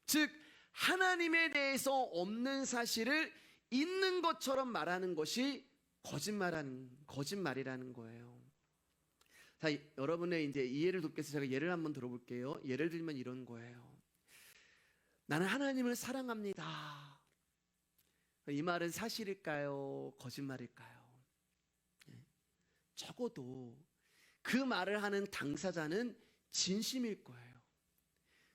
즉 하나님에 대해서 없는 사실을 있는 것처럼 말하는 것이 거짓말이라는 거예요. 자, 여러분의 이제 이해를 돕기 위해서 제가 예를 한번 들어볼게요. 예를 들면 이런 거예요. 나는 하나님을 사랑합니다. 이 말은 사실일까요? 거짓말일까요? 적어도 그 말을 하는 당사자는 진심일 거예요.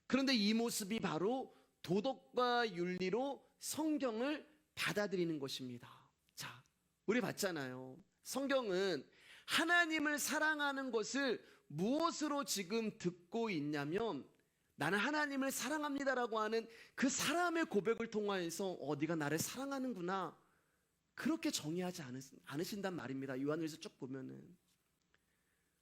그런데 이 모습이 바로 도덕과 윤리로 성경을 받아들이는 것입니다. 자, 우리 봤잖아요. 성경은 하나님을 사랑하는 것을 무엇으로 지금 듣고 있냐면, 나는 하나님을 사랑합니다라고 하는 그 사람의 고백을 통하여서 네가 나를 사랑하는구나, 그렇게 정의하지 않으신단 말입니다. 요한일서 쭉 보면은.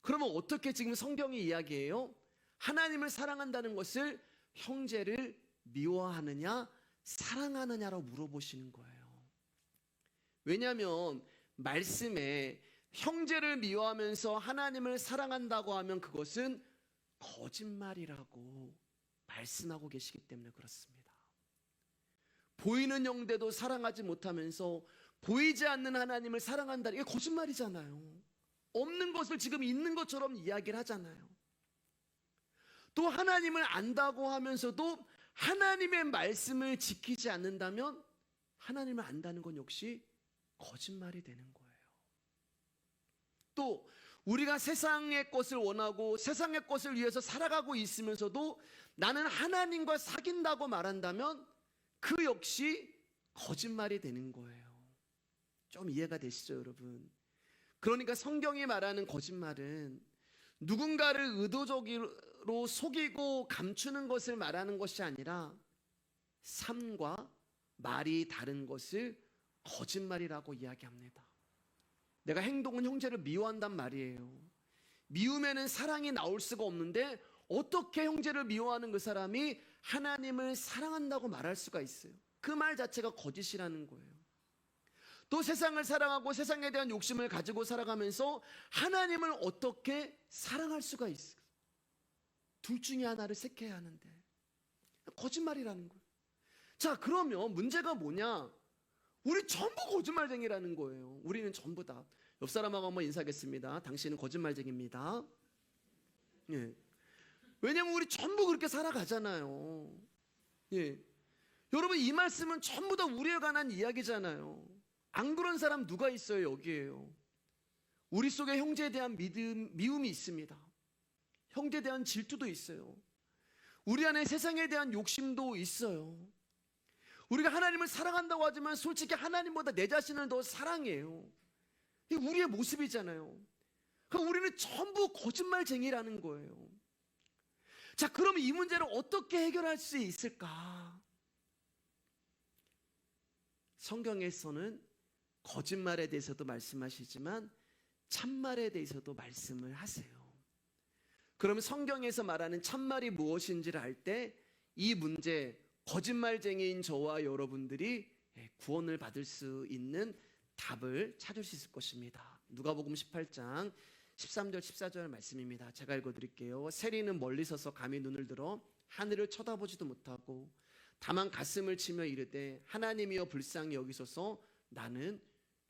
그러면 어떻게 지금 성경이 이야기해요? 하나님을 사랑한다는 것을 형제를 미워하느냐 사랑하느냐로 물어보시는 거예요. 왜냐하면 말씀에 형제를 미워하면서 하나님을 사랑한다고 하면 그것은 거짓말이라고 말씀하고 계시기 때문에 그렇습니다. 보이는 형제도 사랑하지 못하면서 보이지 않는 하나님을 사랑한다, 이게 거짓말이잖아요. 없는 것을 지금 있는 것처럼 이야기를 하잖아요. 또 하나님을 안다고 하면서도 하나님의 말씀을 지키지 않는다면 하나님을 안다는 건 역시 거짓말이 되는 거예요. 또 우리가 세상의 것을 원하고 세상의 것을 위해서 살아가고 있으면서도 나는 하나님과 사귄다고 말한다면 그 역시 거짓말이 되는 거예요. 좀 이해가 되시죠, 여러분? 그러니까 성경이 말하는 거짓말은 누군가를 의도적으로 속이고 감추는 것을 말하는 것이 아니라 삶과 말이 다른 것을 거짓말이라고 이야기합니다. 내가 행동은 형제를 미워한단 말이에요. 미움에는 사랑이 나올 수가 없는데 어떻게 형제를 미워하는 그 사람이 하나님을 사랑한다고 말할 수가 있어요? 그 말 자체가 거짓이라는 거예요. 또 세상을 사랑하고 세상에 대한 욕심을 가지고 살아가면서 하나님을 어떻게 사랑할 수가 있어요? 둘 중에 하나를 택해야 하는데 거짓말이라는 거예요. 자, 그러면 문제가 뭐냐? 우리 전부 거짓말쟁이라는 거예요. 우리는 전부 다. 옆 사람하고 한번 인사하겠습니다. 당신은 거짓말쟁이입니다. 예. 왜냐면 우리 전부 그렇게 살아가잖아요. 예. 여러분, 이 말씀은 전부 다 우리에 관한 이야기잖아요. 안 그런 사람 누가 있어요? 여기에요. 우리 속에 형제에 대한 미움이 있습니다. 형제에 대한 질투도 있어요. 우리 안에 세상에 대한 욕심도 있어요. 우리가 하나님을 사랑한다고 하지만 솔직히 하나님보다 내 자신을 더 사랑해요. 이게 우리의 모습이잖아요. 그러니까 우리는 전부 거짓말쟁이라는 거예요. 자, 그러면 이 문제를 어떻게 해결할 수 있을까? 성경에서는 거짓말에 대해서도 말씀하시지만 참말에 대해서도 말씀을 하세요. 그러면 성경에서 말하는 참말이 무엇인지를 알 때 이 문제, 거짓말쟁이인 저와 여러분들이 구원을 받을 수 있는 답을 찾을 수 있을 것입니다. 누가복음 18장 13절 14절 말씀입니다. 제가 읽어드릴게요. 세리는 멀리 서서 감히 눈을 들어 하늘을 쳐다보지도 못하고 다만 가슴을 치며 이르되 하나님이여 불쌍히 여기소서 나는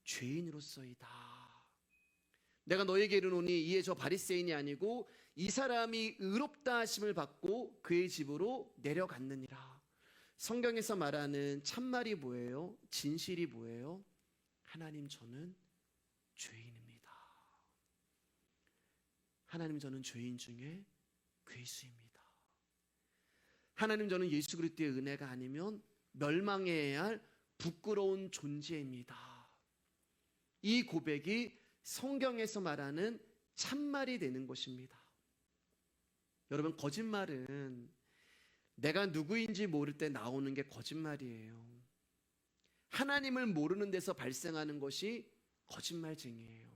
죄인으로서이다. 내가 너에게 이르노니 이에 저 바리새인이 아니고 이 사람이 의롭다 하심을 받고 그의 집으로 내려갔느니라. 성경에서 말하는 참말이 뭐예요? 진실이 뭐예요? 하나님, 저는 죄인입니다. 하나님, 저는 죄인 중에 괴수입니다. 하나님, 저는 예수 그리스도의 은혜가 아니면 멸망해야 할 부끄러운 존재입니다. 이 고백이 성경에서 말하는 참말이 되는 것입니다. 여러분, 거짓말은 내가 누구인지 모를 때 나오는 게 거짓말이에요. 하나님을 모르는 데서 발생하는 것이 거짓말쟁이에요.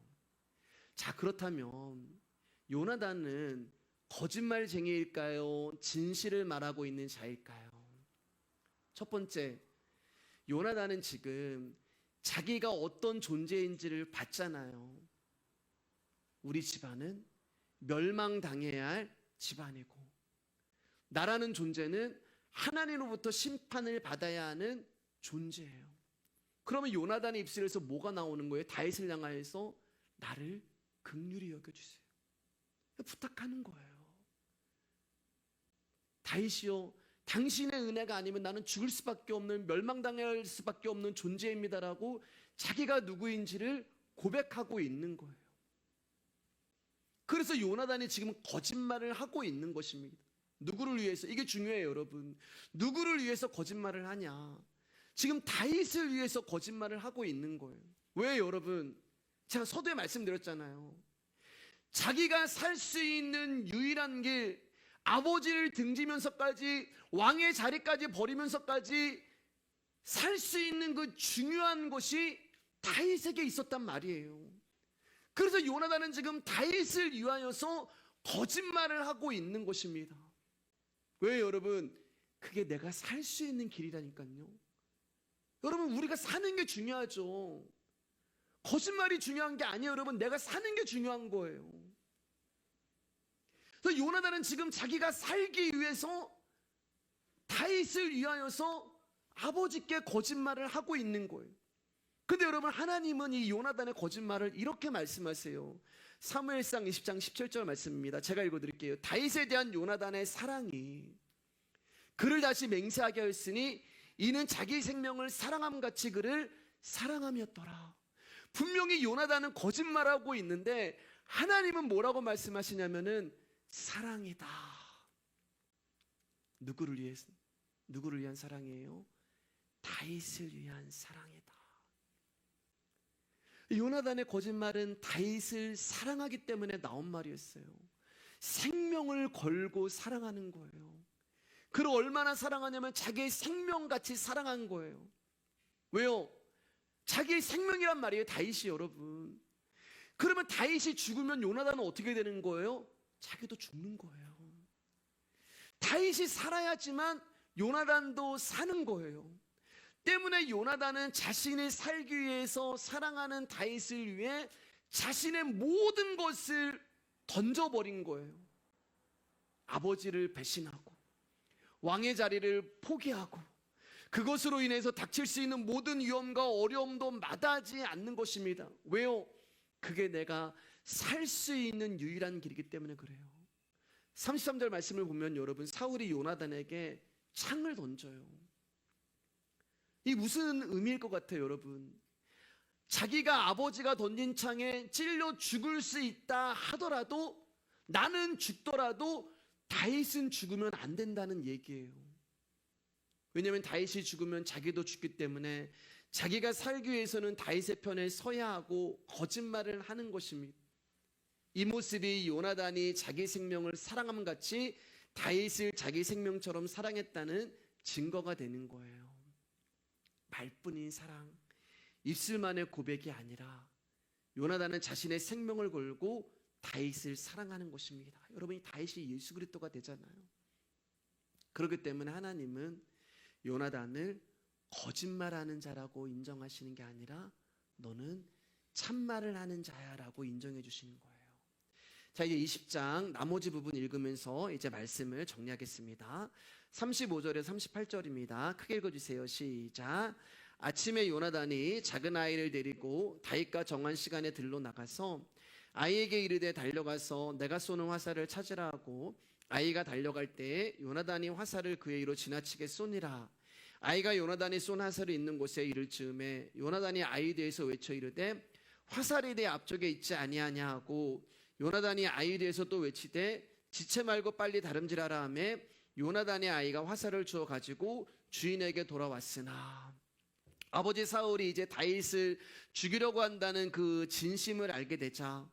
자, 그렇다면 요나단은 거짓말쟁이일까요? 진실을 말하고 있는 자일까요? 첫 번째, 요나단은 지금 자기가 어떤 존재인지를 봤잖아요. 우리 집안은 멸망당해야 할 집안이고 나라는 존재는 하나님으로부터 심판을 받아야 하는 존재예요. 그러면 요나단의 입술에서 뭐가 나오는 거예요? 다윗을 향하여서 나를 긍휼히 여겨주세요. 부탁하는 거예요. 다윗이요, 당신의 은혜가 아니면 나는 죽을 수밖에 없는, 멸망당할 수밖에 없는 존재입니다라고 자기가 누구인지를 고백하고 있는 거예요. 그래서 요나단이 지금 거짓말을 하고 있는 것입니다. 누구를 위해서? 이게 중요해요, 여러분. 누구를 위해서 거짓말을 하냐? 지금 다윗을 위해서 거짓말을 하고 있는 거예요. 왜, 여러분? 제가 서두에 말씀드렸잖아요. 자기가 살 수 있는 유일한 길, 아버지를 등지면서까지 왕의 자리까지 버리면서까지 살 수 있는 그 중요한 것이 다윗에게 있었단 말이에요. 그래서 요나단은 지금 다윗을 위하여서 거짓말을 하고 있는 것입니다. 왜, 여러분? 그게 내가 살 수 있는 길이라니까요. 여러분, 우리가 사는 게 중요하죠. 거짓말이 중요한 게 아니에요, 여러분. 내가 사는 게 중요한 거예요. 그래서 요나단은 지금 자기가 살기 위해서 다윗을 위하여서 아버지께 거짓말을 하고 있는 거예요. 근데 여러분, 하나님은 이 요나단의 거짓말을 이렇게 말씀하세요. 사무엘상 20장 17절 말씀입니다. 제가 읽어드릴게요. 다윗에 대한 요나단의 사랑이 그를 다시 맹세하게 하였으니 이는 자기 생명을 사랑함 같이 그를 사랑함이었더라. 분명히 요나단은 거짓말하고 있는데 하나님은 뭐라고 말씀하시냐면은 사랑이다. 누구를 위한 사랑이에요? 다윗을 위한 사랑이다. 요나단의 거짓말은 다윗을 사랑하기 때문에 나온 말이었어요. 생명을 걸고 사랑하는 거예요. 그를 얼마나 사랑하냐면 자기의 생명같이 사랑한 거예요. 왜요? 자기의 생명이란 말이에요, 다윗이. 여러분, 그러면 다윗이 죽으면 요나단은 어떻게 되는 거예요? 자기도 죽는 거예요. 다윗이 살아야지만 요나단도 사는 거예요. 때문에 요나단은 자신이 살기 위해서 사랑하는 다윗을 위해 자신의 모든 것을 던져버린 거예요. 아버지를 배신하고 왕의 자리를 포기하고 그것으로 인해서 닥칠 수 있는 모든 위험과 어려움도 마다하지 않는 것입니다. 왜요? 그게 내가 살 수 있는 유일한 길이기 때문에 그래요. 33절 말씀을 보면 여러분, 사울이 요나단에게 창을 던져요. 이 무슨 의미일 것 같아요, 여러분? 자기가 아버지가 던진 창에 찔려 죽을 수 있다 하더라도, 나는 죽더라도 다윗은 죽으면 안 된다는 얘기예요. 왜냐하면 다윗이 죽으면 자기도 죽기 때문에 자기가 살기 위해서는 다윗의 편에 서야 하고 거짓말을 하는 것입니다. 이 모습이 요나단이 자기 생명을 사랑함 같이 다윗을 자기 생명처럼 사랑했다는 증거가 되는 거예요. 말뿐인 사랑, 입술만의 고백이 아니라 요나단은 자신의 생명을 걸고 다윗을 사랑하는 것입니다. 여러분, 이 다윗이 예수 그리스도가 되잖아요. 그렇기 때문에 하나님은 요나단을 거짓말하는 자라고 인정하시는 게 아니라 너는 참말을 하는 자야라고 인정해 주시는 거예요. 자, 이제 20장 나머지 부분 읽으면서 이제 말씀을 정리하겠습니다. 35절에 38절입니다. 크게 읽어주세요. 시작. 아침에 요나단이 작은 아이를 데리고 다윗과 정한 시간에 들로 나가서 아이에게 이르되 달려가서 내가 쏘는 화살을 찾으라 하고 아이가 달려갈 때에 요나단이 화살을 그의 이로 지나치게 쏘니라. 아이가 요나단이 쏜 화살이 있는 곳에 이를 즈음에 요나단이 아이에 대해서 외쳐 이르되 화살이 내 앞쪽에 있지 아니하냐 하고 요나단이 아이에 대해서 또 외치되 지체 말고 빨리 다름질하라 하매 요나단의 아이가 화살을 주어 가지고 주인에게 돌아왔으나, 아버지 사울이 이제 다윗을 죽이려고 한다는 그 진심을 알게 되자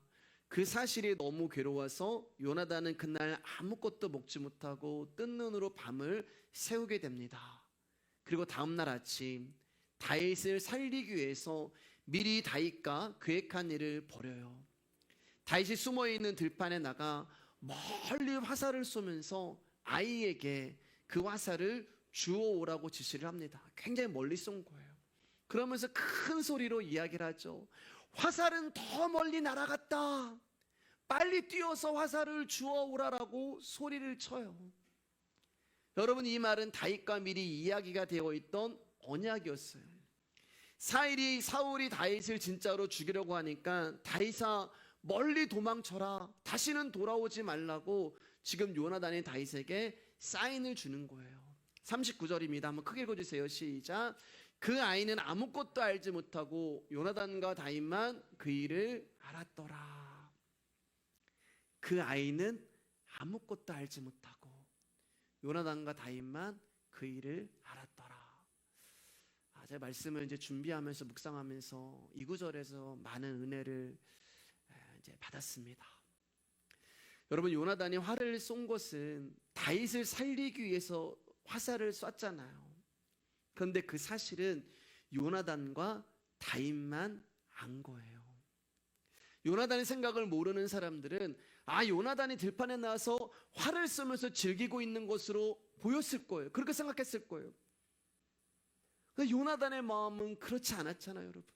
그 사실이 너무 괴로워서 요나단은 그날 아무것도 먹지 못하고 뜬 눈으로 밤을 새우게 됩니다. 그리고 다음날 아침 다윗을 살리기 위해서 미리 다윗과 계획한 일을 벌여요. 다윗이 숨어있는 들판에 나가 멀리 화살을 쏘면서 아이에게 그 화살을 주워오라고 지시를 합니다. 굉장히 멀리 쏜 거예요. 그러면서 큰 소리로 이야기를 하죠. 화살은 더 멀리 날아갔다. 빨리 뛰어서 화살을 주워오라라고 소리를 쳐요. 여러분, 이 말은 다윗과 미리 이야기가 되어 있던 언약이었어요. 사울이 다윗을 진짜로 죽이려고 하니까 다윗아 멀리 도망쳐라, 다시는 돌아오지 말라고 지금 요나단이 다윗에게 사인을 주는 거예요. 39절입니다. 한번 크게 읽어주세요. 시작. 그 아이는 아무것도 알지 못하고 요나단과 다윗만 그 일을 알았더라. 그 아이는 아무것도 알지 못하고 요나단과 다윗만 그 일을 알았더라. 제가 말씀을 이제 준비하면서 묵상하면서 이 구절에서 많은 은혜를 이제 받았습니다. 여러분, 요나단이 화를 쏜 것은 다윗을 살리기 위해서 화살을 쐈잖아요. 그런데 그 사실은 요나단과 다윗만 안 거예요. 요나단의 생각을 모르는 사람들은 요나단이 들판에 나와서 활을 쏘면서 즐기고 있는 것으로 보였을 거예요. 그렇게 생각했을 거예요. 요나단의 마음은 그렇지 않았잖아요, 여러분.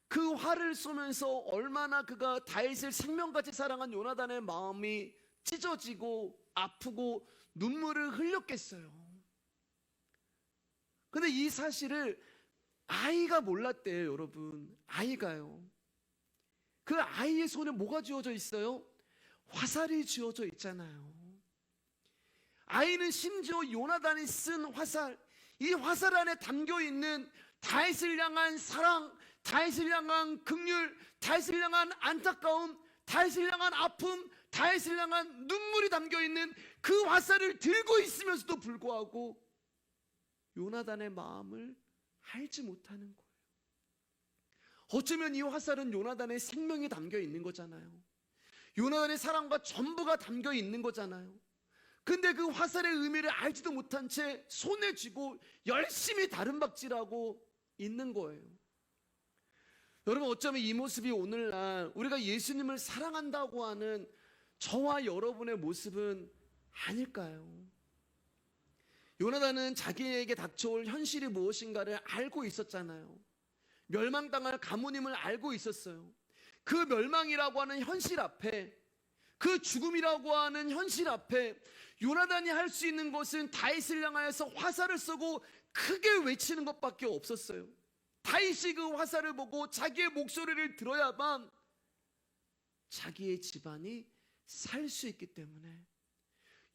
그 활을 쏘면서 얼마나 그가 다윗을 생명같이 사랑한 요나단의 마음이 찢어지고 아프고 눈물을 흘렸겠어요. 근데 이 사실을 아이가 몰랐대요, 여러분. 아이가요. 그 아이의 손에 뭐가 쥐어져 있어요? 화살이 쥐어져 있잖아요. 아이는 심지어 요나단이 쓴 화살, 이 화살 안에 담겨 있는 다윗을 향한 사랑, 다윗을 향한 긍휼, 다윗을 향한 안타까움, 다윗을 향한 아픔, 다윗을 향한 눈물이 담겨 있는 그 화살을 들고 있으면서도 불구하고 요나단의 마음을 알지 못하는 거예요. 어쩌면 이 화살은 요나단의 생명이 담겨 있는 거잖아요. 요나단의 사랑과 전부가 담겨 있는 거잖아요. 근데 그 화살의 의미를 알지도 못한 채 손에 쥐고 열심히 다름박질하고 있는 거예요. 여러분, 어쩌면 이 모습이 오늘날 우리가 예수님을 사랑한다고 하는 저와 여러분의 모습은 아닐까요? 요나단은 자기에게 닥쳐올 현실이 무엇인가를 알고 있었잖아요. 멸망당할 가문임을 알고 있었어요. 그 멸망이라고 하는 현실 앞에, 그 죽음이라고 하는 현실 앞에 요나단이 할 수 있는 것은 다윗을 향하여서 화살을 쏘고 크게 외치는 것밖에 없었어요. 다윗이 그 화살을 보고 자기의 목소리를 들어야만 자기의 집안이 살 수 있기 때문에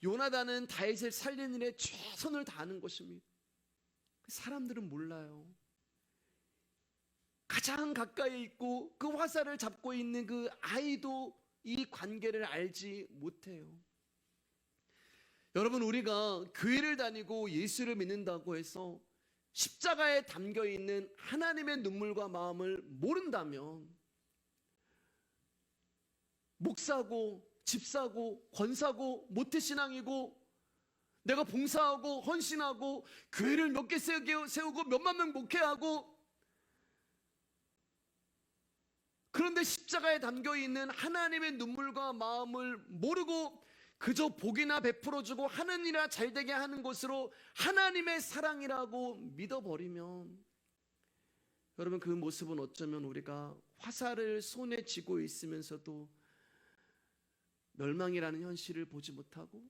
요나단은 다윗을 살리는 일에 최선을 다하는 것입니다. 사람들은 몰라요. 가장 가까이 있고 그 화살을 잡고 있는 그 아이도 이 관계를 알지 못해요. 여러분, 우리가 교회를 다니고 예수를 믿는다고 해서 십자가에 담겨 있는 하나님의 눈물과 마음을 모른다면 목사고 집사고 권사고 모태신앙이고 내가 봉사하고 헌신하고 교회를 몇 개 세우고 몇만 명 목회하고, 그런데 십자가에 담겨있는 하나님의 눈물과 마음을 모르고 그저 복이나 베풀어주고 하는 일이나 잘되게 하는 것으로 하나님의 사랑이라고 믿어버리면, 여러분, 그 모습은 어쩌면 우리가 화살을 손에 쥐고 있으면서도 멸망이라는 현실을 보지 못하고,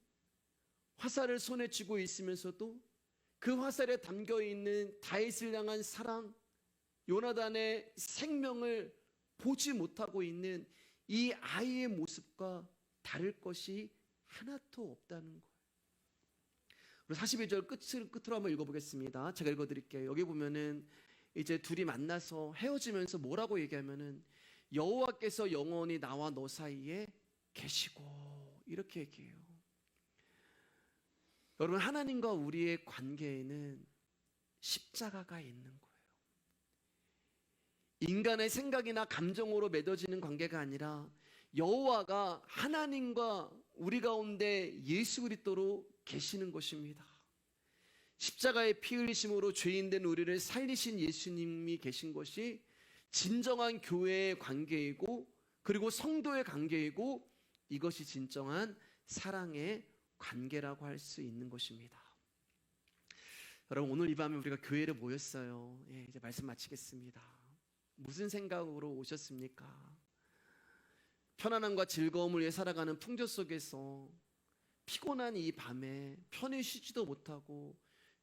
화살을 손에 쥐고 있으면서도 그 화살에 담겨있는 다윗을 향한 사랑, 요나단의 생명을 보지 못하고 있는 이 아이의 모습과 다를 것이 하나도 없다는 거예요. 우리 42절 끝으로 한번 읽어보겠습니다. 제가 읽어드릴게요. 여기 보면은 이제 둘이 만나서 헤어지면서 뭐라고 얘기하면은 여호와께서 영원히 나와 너 사이에 계시고, 이렇게 얘기해요. 여러분, 하나님과 우리의 관계에는 십자가가 있는 거예요. 인간의 생각이나 감정으로 맺어지는 관계가 아니라 여호와가 하나님과 우리 가운데 예수 그리스도로 계시는 것입니다. 십자가의 피 흘리심으로 죄인된 우리를 살리신 예수님이 계신 것이 진정한 교회의 관계이고, 그리고 성도의 관계이고, 이것이 진정한 사랑의 관계라고 할 수 있는 것입니다. 여러분, 오늘 이 밤에 우리가 교회를 모였어요. 이제 말씀 마치겠습니다. 무슨 생각으로 오셨습니까? 편안함과 즐거움을 위해 살아가는 풍조 속에서 피곤한 이 밤에 편히 쉬지도 못하고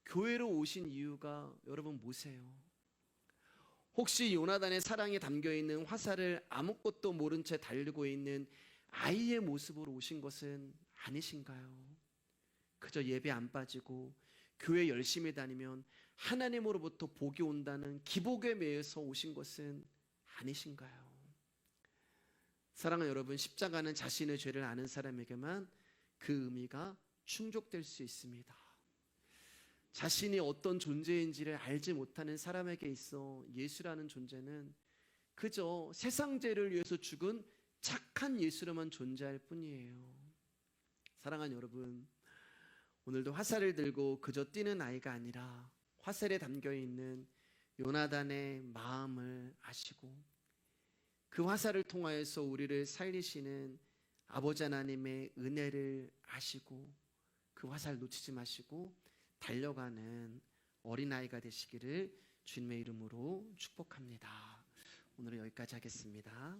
교회로 오신 이유가 여러분 뭐세요? 혹시 요나단의 사랑에 담겨있는 화살을 아무것도 모른 채 달리고 있는 아이의 모습으로 오신 것은 아니신가요? 그저 예배 안 빠지고 교회 열심히 다니면 하나님으로부터 복이 온다는 기복에 매여서 오신 것은 아니신가요? 사랑하는 여러분, 십자가는 자신의 죄를 아는 사람에게만 그 의미가 충족될 수 있습니다. 자신이 어떤 존재인지를 알지 못하는 사람에게 있어 예수라는 존재는 그저 세상 죄를 위해서 죽은 착한 예수로만 존재할 뿐이에요. 사랑하는 여러분, 오늘도 화살을 들고 그저 뛰는 아이가 아니라 화살에 담겨있는 요나단의 마음을 아시고 그 화살을 통하여서 우리를 살리시는 아버지 하나님의 은혜를 아시고 그 화살 놓치지 마시고 달려가는 어린아이가 되시기를 주님의 이름으로 축복합니다. 오늘은 여기까지 하겠습니다.